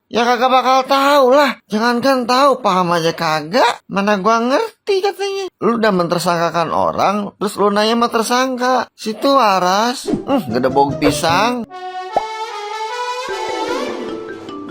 Ya kagak bakal tahu lah. Jangankan tahu, paham aja kagak. Mana gua ngerti katanya. Lu udah mentersangkakan orang, terus lu nanya sama tersangka. Situ waras. Gak ada bau pisang.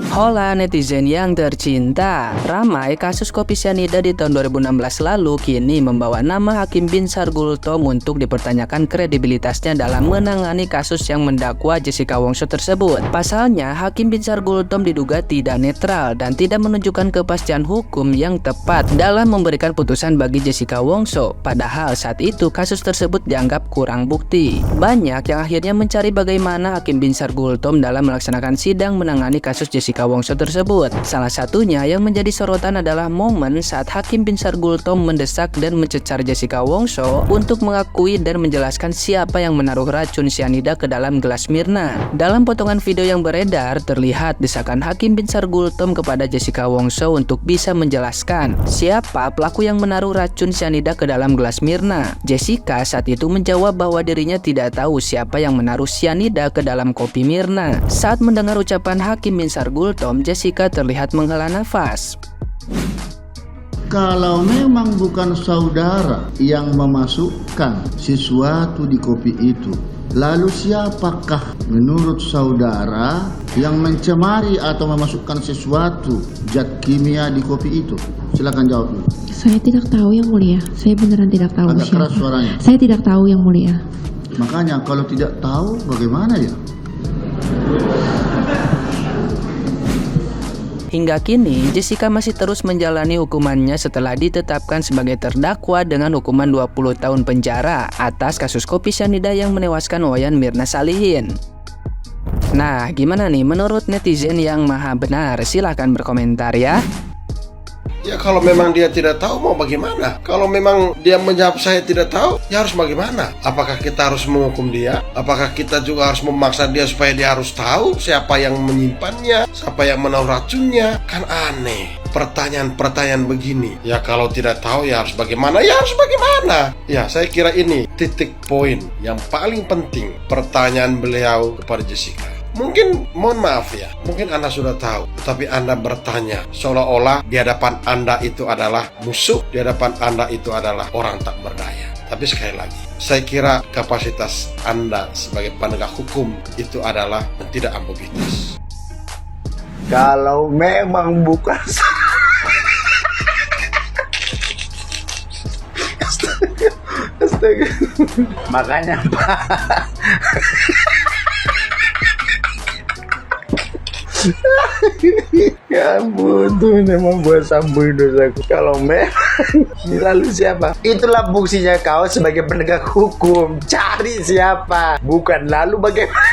Hola netizen yang tercinta, ramai kasus kopi cyanida di tahun 2016 lalu kini membawa nama Hakim Binsar Gultom untuk dipertanyakan kredibilitasnya dalam menangani kasus yang mendakwa Jessica Wongso tersebut. Pasalnya, Hakim Binsar Gultom diduga tidak netral dan tidak menunjukkan kepastian hukum yang tepat dalam memberikan putusan bagi Jessica Wongso. Padahal saat itu kasus tersebut dianggap kurang bukti. Banyak yang akhirnya mencari bagaimana Hakim Binsar Gultom dalam melaksanakan sidang menangani kasus Jessica Wongso tersebut. Salah satunya yang menjadi sorotan adalah momen saat Hakim Binsar Gultom mendesak dan mencecar Jessica Wongso untuk mengakui dan menjelaskan siapa yang menaruh racun cyanida ke dalam gelas Mirna. Dalam potongan video yang beredar, terlihat desakan Hakim Binsar Gultom kepada Jessica Wongso untuk bisa menjelaskan siapa pelaku yang menaruh racun cyanida ke dalam gelas Mirna. Jessica saat itu menjawab bahwa dirinya tidak tahu siapa yang menaruh cyanida ke dalam kopi Mirna. Saat mendengar ucapan Hakim Binsar Gultom, Jessica terlihat menghela nafas. Kalau memang bukan saudara yang memasukkan sesuatu di kopi itu, lalu siapakah menurut saudara yang mencemari atau memasukkan sesuatu zat kimia di kopi itu? Silakan jawab dulu. Saya tidak tahu yang mulia. Saya beneran tidak tahu. Agak keras suaranya. Saya tidak tahu yang mulia. Makanya kalau tidak tahu bagaimana ya? Hingga kini, Jessica masih terus menjalani hukumannya setelah ditetapkan sebagai terdakwa dengan hukuman 20 tahun penjara atas kasus kopi cyanida yang menewaskan Wayan Mirna Salihin. Nah, gimana nih menurut netizen yang maha benar? Silahkan berkomentar ya. Ya kalau memang dia tidak tahu mau bagaimana? Kalau memang dia menjawab saya tidak tahu, ya harus bagaimana? Apakah kita harus menghukum dia? Apakah kita juga harus memaksa dia supaya dia harus tahu siapa yang menyimpannya, siapa yang menaruh racunnya? Kan aneh. Pertanyaan-pertanyaan begini. Ya kalau tidak tahu ya harus bagaimana? Ya harus bagaimana? Ya saya kira ini titik poin yang paling penting pertanyaan beliau kepada Jessica. Mungkin, mohon maaf ya, mungkin Anda sudah tahu, tapi Anda bertanya seolah-olah di hadapan Anda itu adalah musuh, di hadapan Anda itu adalah orang tak berdaya. Tapi sekali lagi, saya kira kapasitas Anda sebagai penegak hukum itu adalah tidak ambiguitas. Kalau memang bukan Astaga. Makanya Pak, ya ampun, tuh memang buat sambung dosaku. Kalau memang lalu siapa? Itulah fungsinya kau sebagai penegak hukum. Cari siapa, bukan lalu bagaimana.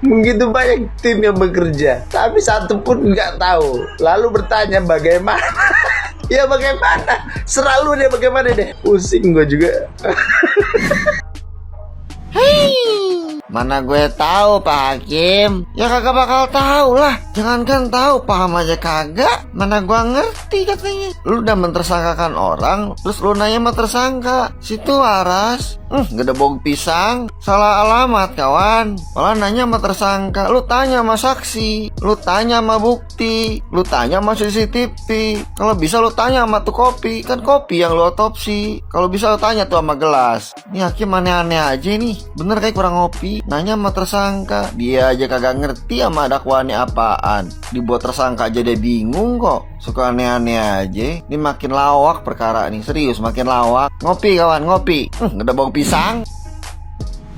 Begitu banyak tim yang bekerja, tapi satu pun nggak tahu. Lalu bertanya bagaimana? Ya bagaimana? Selalu dia bagaimana deh. Pusing gue juga. Mana gue tahu Pak Hakim. Ya kagak bakal tahu lah. Jangankan tahu, paham aja kagak. Mana gua ngerti katanya. Lu udah mentersangkakan orang, terus lu nanya sama tersangka. Situ waras. Gak ada bau pisang. Salah alamat kawan. Malah nanya sama tersangka. Lu tanya sama saksi. Lu tanya sama bukti. Lu tanya sama CCTV. Kalau bisa lu tanya sama tuh kopi. Kan kopi yang lu otopsi. Kalau bisa lu tanya tuh sama gelas. Nih Hakim aneh-aneh aja nih. Bener kayak kurang ngopi. Nanya sama tersangka. Dia aja kagak ngerti sama dakwaannya apaan. Dibuat tersangka aja dia bingung kok. Suka aneh-aneh aja. Ini makin lawak perkara nih. Serius makin lawak. Ngopi kawan, ngopi. Gak ada bau pisang.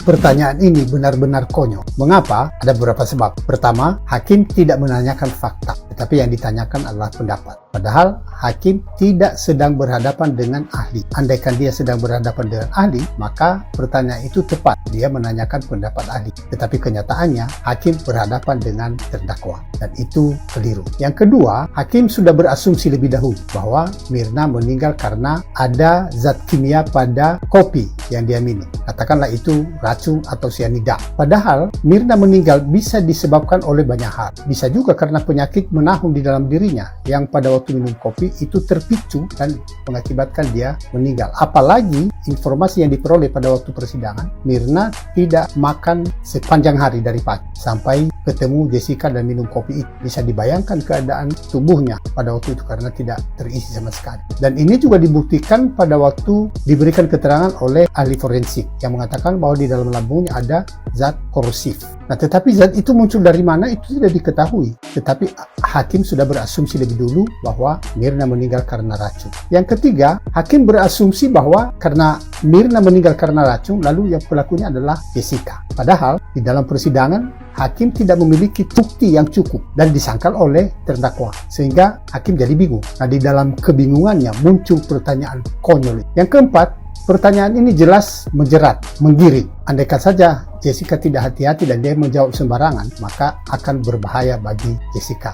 Pertanyaan ini benar-benar konyol. Mengapa? Ada beberapa sebab. Pertama, hakim tidak menanyakan fakta, tetapi yang ditanyakan adalah pendapat. Padahal hakim tidak sedang berhadapan dengan ahli. Andaikan dia sedang berhadapan dengan ahli, maka pertanyaan itu tepat. Dia menanyakan pendapat ahli. Tetapi kenyataannya, hakim berhadapan dengan terdakwa. Dan itu keliru. Yang kedua, hakim sudah berasumsi lebih dahulu bahwa Mirna meninggal karena ada zat kimia pada kopi yang dia minum. Katakanlah itu racun atau sianida. Padahal Mirna meninggal bisa disebabkan oleh banyak hal. Bisa juga karena penyakit menahun di dalam dirinya yang pada waktu minum kopi itu terpicu dan mengakibatkan dia meninggal. Apalagi informasi yang diperoleh pada waktu persidangan, Mirna tidak makan sepanjang hari dari pagi sampai ketemu Jessica dan minum kopi itu. Bisa dibayangkan keadaan tubuhnya pada waktu itu karena tidak terisi sama sekali. Dan ini juga dibuktikan pada waktu diberikan keterangan oleh ahli forensik yang mengatakan bahwa di dalam lambungnya ada zat korosif. Nah, tetapi zat itu muncul dari mana itu tidak diketahui. Tetapi hakim sudah berasumsi lebih dulu bahwa Mirna meninggal karena racun. Yang ketiga, hakim berasumsi bahwa karena Mirna meninggal karena racun, lalu yang pelakunya adalah Jessica. Padahal di dalam persidangan hakim tidak memiliki bukti yang cukup dan disangkal oleh terdakwa, sehingga hakim jadi bingung. Nah, di dalam kebingungannya muncul pertanyaan konyol. Yang keempat, pertanyaan ini jelas menjerat, menggiring. Andaikan saja Jessica tidak hati-hati dan dia menjawab sembarangan, maka akan berbahaya bagi Jessica.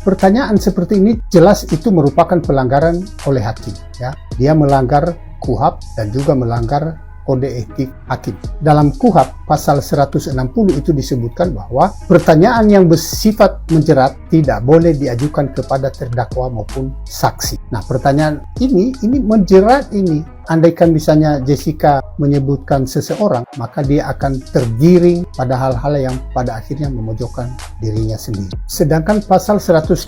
Pertanyaan seperti ini jelas itu merupakan pelanggaran oleh hakim. Ya, dia melanggar KUHP dan juga melanggar kode etik hakim. Dalam KUHP pasal 160 itu disebutkan bahwa pertanyaan yang bersifat menjerat tidak boleh diajukan kepada terdakwa maupun saksi. Nah, pertanyaan ini menjerat ini. Andaikan misalnya Jessica menyebutkan seseorang, maka dia akan tergiring pada hal-hal yang pada akhirnya memojokkan dirinya sendiri. Sedangkan pasal 158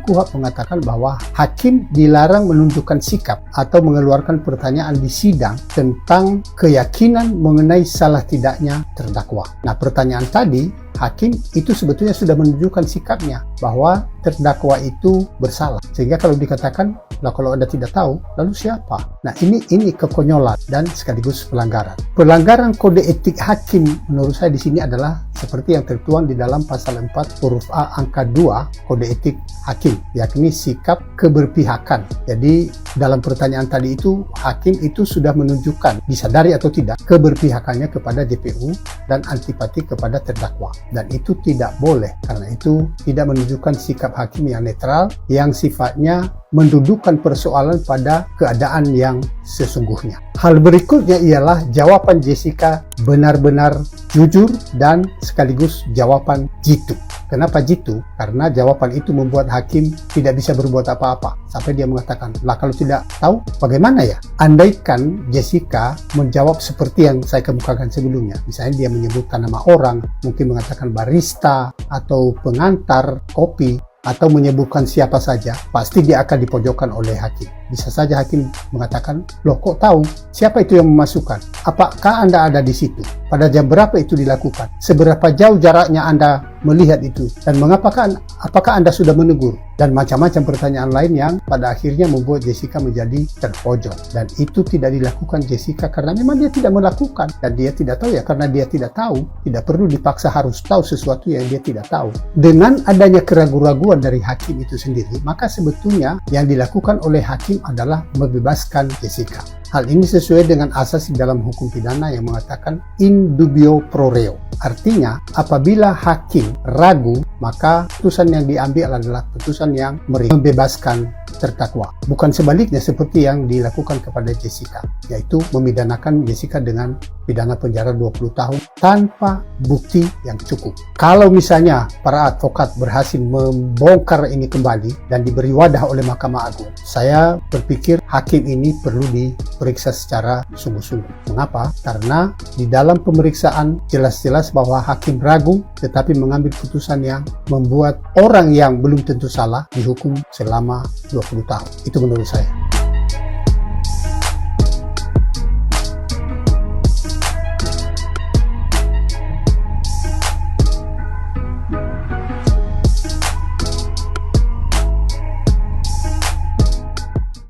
KUHP mengatakan bahwa hakim dilarang menunjukkan sikap atau mengeluarkan pertanyaan di sidang tentang keyakinan mengenai salah tidaknya terdakwa. Nah, pertanyaan tadi, hakim itu sebetulnya sudah menunjukkan sikapnya bahwa terdakwa itu bersalah. Sehingga kalau dikatakan, nah kalau Anda tidak tahu, lalu siapa? Nah, ini kekonyolan dan sekaligus pelanggaran. Pelanggaran kode etik hakim menurut saya di sini adalah seperti yang tertuang di dalam pasal 4 huruf A angka 2 kode etik hakim, yakni sikap keberpihakan. Jadi dalam pertanyaan tadi itu, hakim itu sudah menunjukkan, disadari atau tidak, keberpihakannya kepada JPU dan antipati kepada terdakwa. Dan itu tidak boleh, karena itu tidak menunjukkan sikap hakim yang netral, yang sifatnya mendudukkan persoalan pada keadaan yang sesungguhnya. Hal berikutnya ialah jawaban Jessica benar-benar jujur dan sekaligus jawaban jitu. Kenapa jitu? Karena jawaban itu membuat hakim tidak bisa berbuat apa-apa. Sampai dia mengatakan, lah kalau tidak tahu, bagaimana ya? Andaikan Jessica menjawab seperti yang saya kemukakan sebelumnya. Misalnya dia menyebutkan nama orang, mungkin mengatakan barista atau pengantar kopi, atau menyebutkan siapa saja, pasti dia akan dipojokkan oleh hakim. Bisa saja hakim mengatakan, loh kok tahu? Siapa itu yang memasukkan? Apakah Anda ada di situ? Pada jam berapa itu dilakukan? Seberapa jauh jaraknya Anda melihat itu? Dan apakah Anda sudah menegur? Dan macam-macam pertanyaan lain yang pada akhirnya membuat Jessica menjadi terpojok. Dan itu tidak dilakukan Jessica karena memang dia tidak melakukan. Dan dia tidak tahu ya, karena dia tidak tahu, tidak perlu dipaksa harus tahu sesuatu yang dia tidak tahu. Dengan adanya keraguan-raguan dari hakim itu sendiri, maka sebetulnya yang dilakukan oleh hakim adalah membebaskan Jessica. Hal ini sesuai dengan asas di dalam hukum pidana yang mengatakan in dubio pro reo. Artinya, apabila hakim ragu, maka putusan yang diambil adalah putusan yang membebaskan terdakwa. Bukan sebaliknya seperti yang dilakukan kepada Jessica, yaitu memidanakan Jessica dengan pidana penjara 20 tahun tanpa bukti yang cukup. Kalau misalnya para advokat berhasil membongkar ini kembali dan diberi wadah oleh Mahkamah Agung, saya berpikir hakim ini perlu diperiksa secara sungguh-sungguh. Mengapa? Karena di dalam pemeriksaan jelas-jelas bahwa hakim ragu tetapi mengambil putusan yang membuat orang yang belum tentu salah dihukum selama 20 tahun. Itu menurut saya.